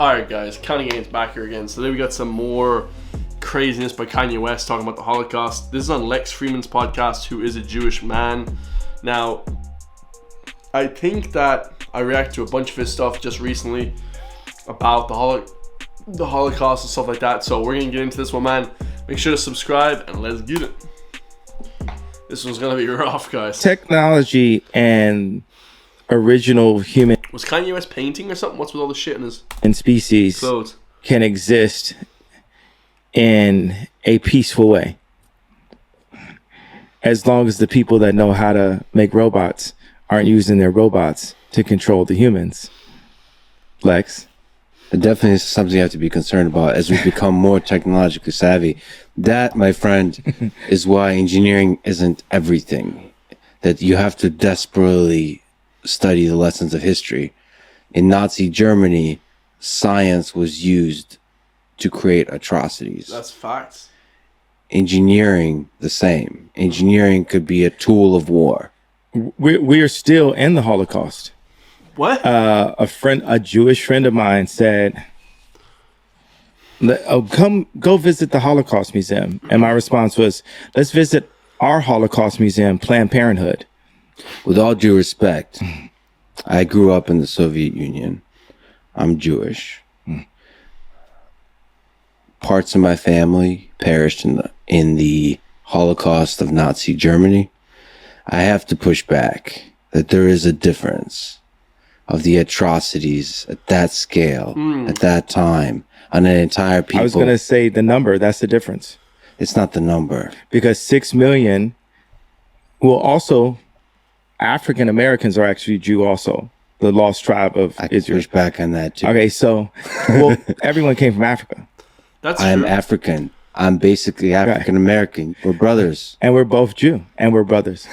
Alright guys, Kanye's back here again. So today we got some more craziness by Kanye West talking about the Holocaust. This is on Lex Freeman's podcast, who is a Jewish man. Now, I think that I reacted to a bunch of his stuff just recently about the Holocaust and stuff like that. So we're going to get into this one, man. Make sure to subscribe and let's get it. This one's going to be rough, guys. Technology and original human Was Kanye West painting or something? What's with all the shit in his and species clothes? Can exist in a peaceful way, as long as the people that know how to make robots aren't using their robots to control the humans. Lex? It definitely is something you have to be concerned about as we become more technologically savvy. That, my friend, is why engineering isn't everything. That you have to desperately study the lessons of history. In Nazi Germany, science was used to create atrocities. That's facts. Engineering, the same. Engineering could be a tool of war. We are still in the Holocaust. What? A Jewish friend of mine said, go visit the Holocaust Museum. And my response was, let's visit our Holocaust Museum, Planned Parenthood. With all due respect, I grew up in the Soviet Union. I'm Jewish. Parts of my family perished in the Holocaust of Nazi Germany. I have to push back that there is a difference of the atrocities at that scale, at that time, on an entire people. I was going to say the number, that's the difference. It's not the number. Because 6 million will also... African Americans are actually Jew also, the lost tribe of Israel. Push back on that too. Okay, so well, everyone came from Africa. That's I am true. African. I'm basically African American. We're brothers. And we're both Jew, and we're brothers.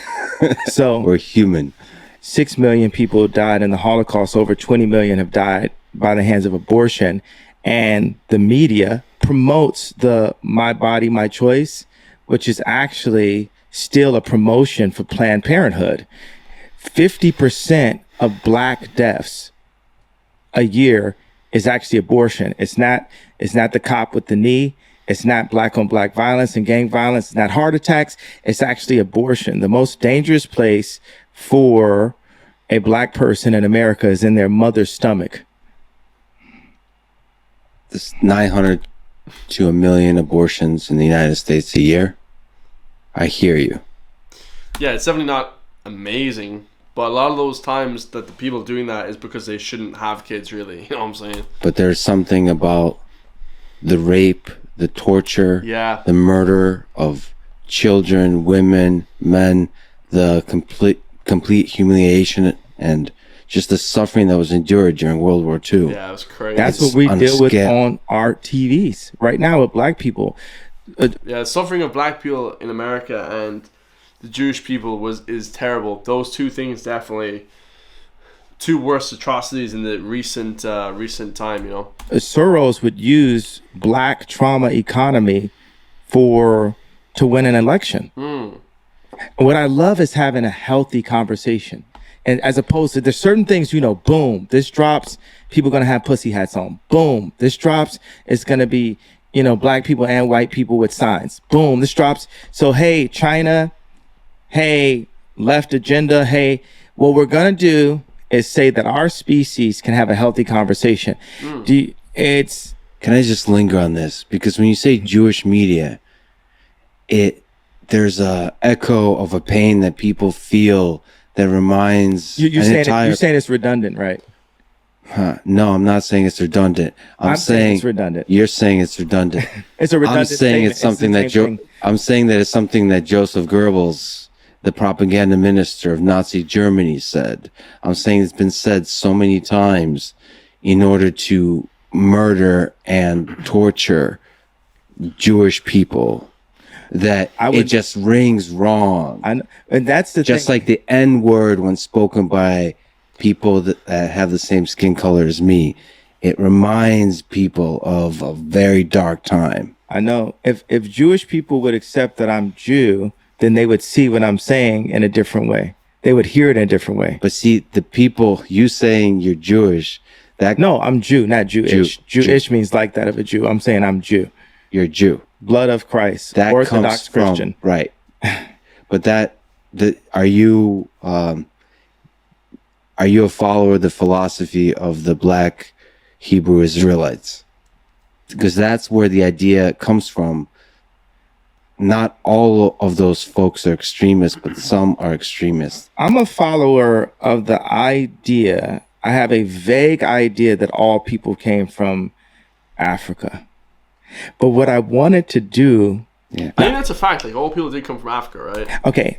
So we're human. 6 million people died in the Holocaust. Over 20 million have died by the hands of abortion. And the media promotes the My Body, My Choice, which is actually still a promotion for Planned Parenthood. 50% of black deaths a year is actually abortion. It's not the cop with the knee. It's not black on black violence and gang violence. It's not heart attacks. It's actually abortion. The most dangerous place for a black person in America is in their mother's stomach. There's 900 to 1 million abortions in the United States a year. I hear you. Yeah, it's definitely not amazing, but a lot of those times that the people doing that is because they shouldn't have kids, really. You know what I'm saying? But there's something about the rape, the torture, the murder of children, women, men, the complete humiliation and just the suffering that was endured during World War II. Yeah, it was crazy. That's what we deal with on our TVs right now with black people. The suffering of black people in America and the Jewish people is terrible. Those two things definitely two worst atrocities in the recent time, you know. Soros would use black trauma economy to win an election. What I love is having a healthy conversation. And as opposed to, there's certain things, you know, boom, this drops, people going to have pussy hats on. Boom, this drops, it's going to be, you know, black people and white people with signs. Boom, this drops. So, hey, China, hey, left agenda, hey, what we're going to do is say that our species can have a healthy conversation. Can I just linger on this? Because when you say Jewish media, there's a echo of a pain that people feel that reminds you're saying it's redundant, right? No, I'm not saying it's redundant. I'm saying it's redundant. You're saying it's redundant. It's a redundant I'm saying statement. it's something I'm saying that it's something that Joseph Goebbels, the propaganda minister of Nazi Germany, said. I'm saying it's been said so many times in order to murder and torture Jewish people that it just rings wrong. And that's the just thing. like the N word when spoken by people that have the same skin color as me. It reminds people of a very dark time. I know. If Jewish people would accept that I'm Jew, then they would see what I'm saying in a different way. They would hear it in a different way. But see, the people, you saying you're Jewish, That No, I'm Jew, not Jewish. Jew. Jewish means like that of a Jew. I'm saying I'm Jew. you're a Jew. Blood of Christ. That Orthodox comes from Christian. right. But are you a follower of the philosophy of the Black Hebrew Israelites? Because that's where the idea comes from. Not all of those folks are extremists, but some are extremists. I'm a follower of the idea. I have a vague idea that all people came from Africa. But what I wanted to do, Yeah. I think that's a fact. Like all people did come from Africa, right? okay,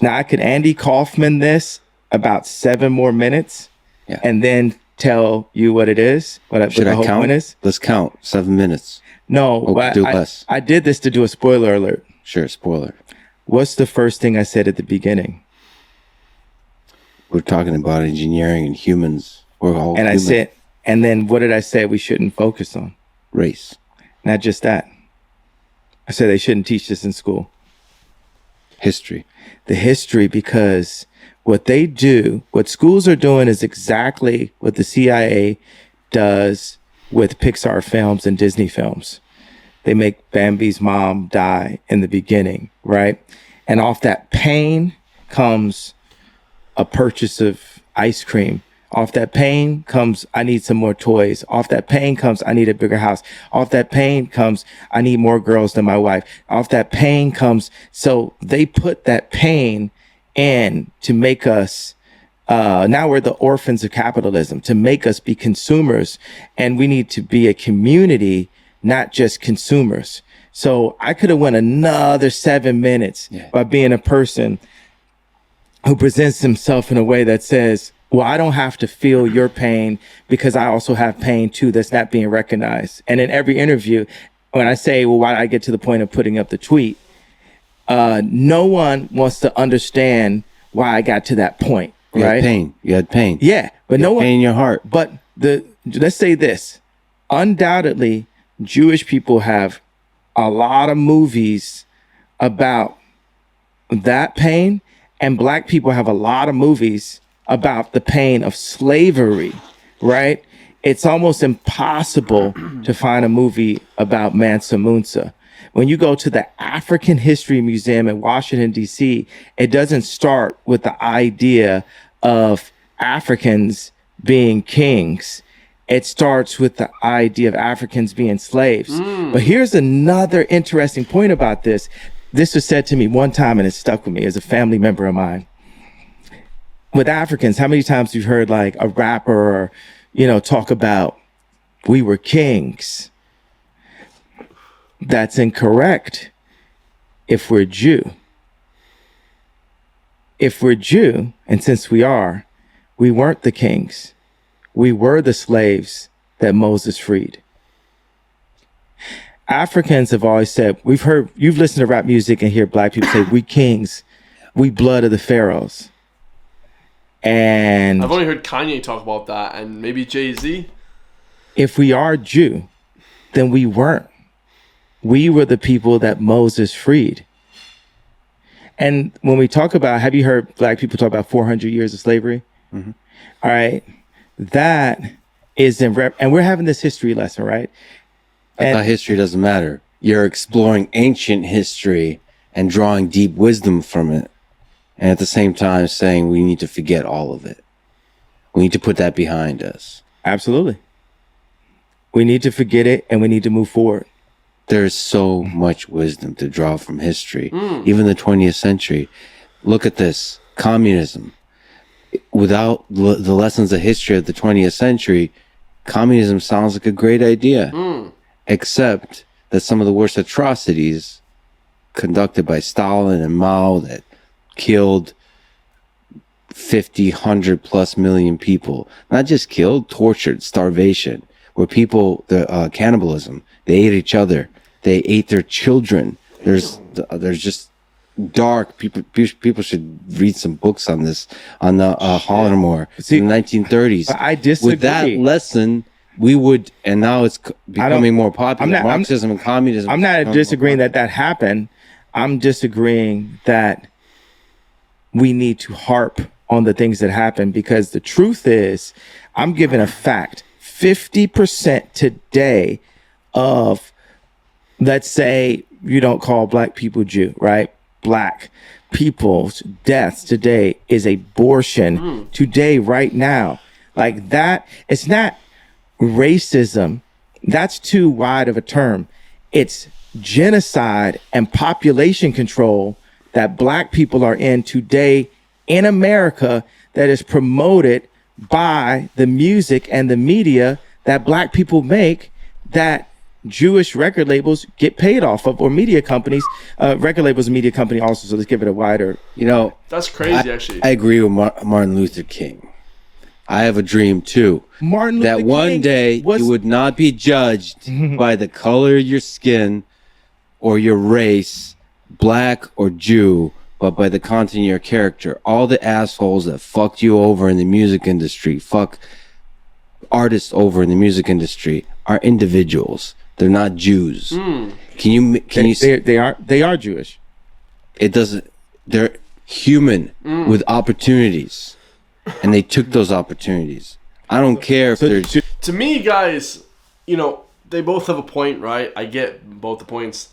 now I could Andy Kaufman this about 7 more minutes, Yeah. and then tell you what it is. Should the I whole count? point is. Let's count. 7 minutes. No, Or but do less. I did this to do a spoiler alert. Sure, spoiler. What's the first thing I said at the beginning? We're talking about engineering and humans. We're all And I human said, and then what did I say we shouldn't focus on? race. Not just that. I said they shouldn't teach this in school. History. The history, because what they do, what schools are doing is exactly what the CIA does with Pixar films and Disney films. They make Bambi's mom die in the beginning, right? And off that pain comes a purchase of ice cream. Off that pain comes, I need some more toys. Off that pain comes, I need a bigger house. Off that pain comes, I need more girls than my wife. Off that pain comes, so they put that pain in to make us, now we're the orphans of capitalism, to make us be consumers. And we need to be a community, not just consumers. So I could have went another 7 minutes by being a person who presents himself in a way that says, well, I don't have to feel your pain because I also have pain too that's not being recognized. And in every interview, when I say, well, why did I get to the point of putting up the tweet? No one wants to understand why I got to that point, You right? had pain. You had pain. Yeah, but no one, Pain in your heart. but let's say this, undoubtedly, Jewish people have a lot of movies about that pain, and Black people have a lot of movies about the pain of slavery, right? It's almost impossible to find a movie about Mansa Musa. When you go to the African History Museum in Washington, D.C., it doesn't start with the idea of Africans being kings. It starts with the idea of Africans being slaves. But here's another interesting point about this. This was said to me one time and it stuck with me as a family member of mine. With Africans, how many times you've heard like a rapper or, talk about we were kings? That's incorrect if we're Jew. If we're Jew, and since we are, we weren't the kings. We were the slaves that Moses freed. Africans have always said, you've listened to rap music and hear Black people say, we kings, we blood of the pharaohs. And I've only heard Kanye talk about that, and maybe Jay-Z. If we are Jew, then we weren't. We were the people that Moses freed. And when we talk about, have you heard Black people talk about 400 years of slavery? Mm-hmm. All right. That is and we're having this history lesson, right? I thought history doesn't matter. You're exploring ancient history and drawing deep wisdom from it. And at the same time saying we need to forget all of it. We need to put that behind us. Absolutely. We need to forget it and we need to move forward. There's so much wisdom to draw from history, even the 20th century. Look at this. Communism. Without the lessons of history of the 20th century, communism sounds like a great idea. Except that some of the worst atrocities conducted by Stalin and Mao that killed 50, 100 plus million people. Not just killed, tortured, starvation. Where people, cannibalism, they ate each other. They ate their children. There's just dark people should read some books on this, on the Holocaust in the 1930s. I disagree. With that lesson, we would, and now it's becoming more popular. Marxism and communism. I'm not disagreeing that happened. I'm disagreeing that we need to harp on the things that happen, because the truth is, I'm giving a fact. 50% today of, let's say, you don't call black people Jew, right? Black people's deaths today is abortion today, right now. Like that, it's not racism. That's too wide of a term. It's genocide and population control that black people are in today in America that is promoted by the music and the media that black people make, that Jewish record labels get paid off of, or media companies. Record labels and media company also, so let's give it a wider. That's crazy, actually. I agree with Martin Luther King. I have a dream too. Martin Luther that one King day you would not be judged by the color of your skin or your race, black or Jew, but by the content of your character. All the assholes that fucked you over in the music industry, fuck artists over in the music industry, are individuals. They're not Jews. Can you say they are Jewish? It doesn't. They're human with opportunities, and they took those opportunities. I don't care if they're. To me, guys, they both have a point, right? I get both the points.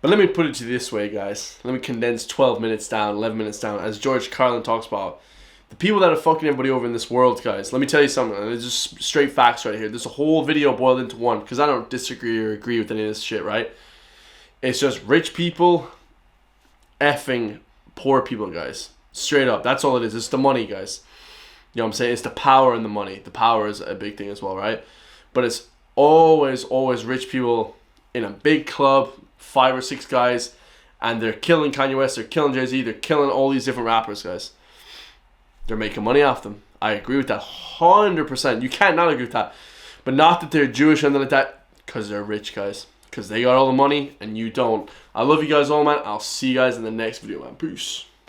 But let me put it to you this way, guys. Let me condense 12 minutes down, 11 minutes down. As George Carlin talks about, the people that are fucking everybody over in this world, guys, let me tell you something. And it's just straight facts right here. There's a whole video boiled into one, because I don't disagree or agree with any of this shit, right? It's just rich people effing poor people, guys. Straight up. That's all it is. It's the money, guys. You know what I'm saying? It's the power and the money. The power is a big thing as well, right? But it's always rich people in a big club, 5 or 6 guys, and they're killing Kanye West, they're killing Jay-Z, they're killing all these different rappers, guys. They're making money off them. I agree with that 100%. You can't not agree with that. But not that they're Jewish or anything like that, because they're rich, guys. Because they got all the money and you don't. I love you guys all, man. I'll see you guys in the next video, man. Peace.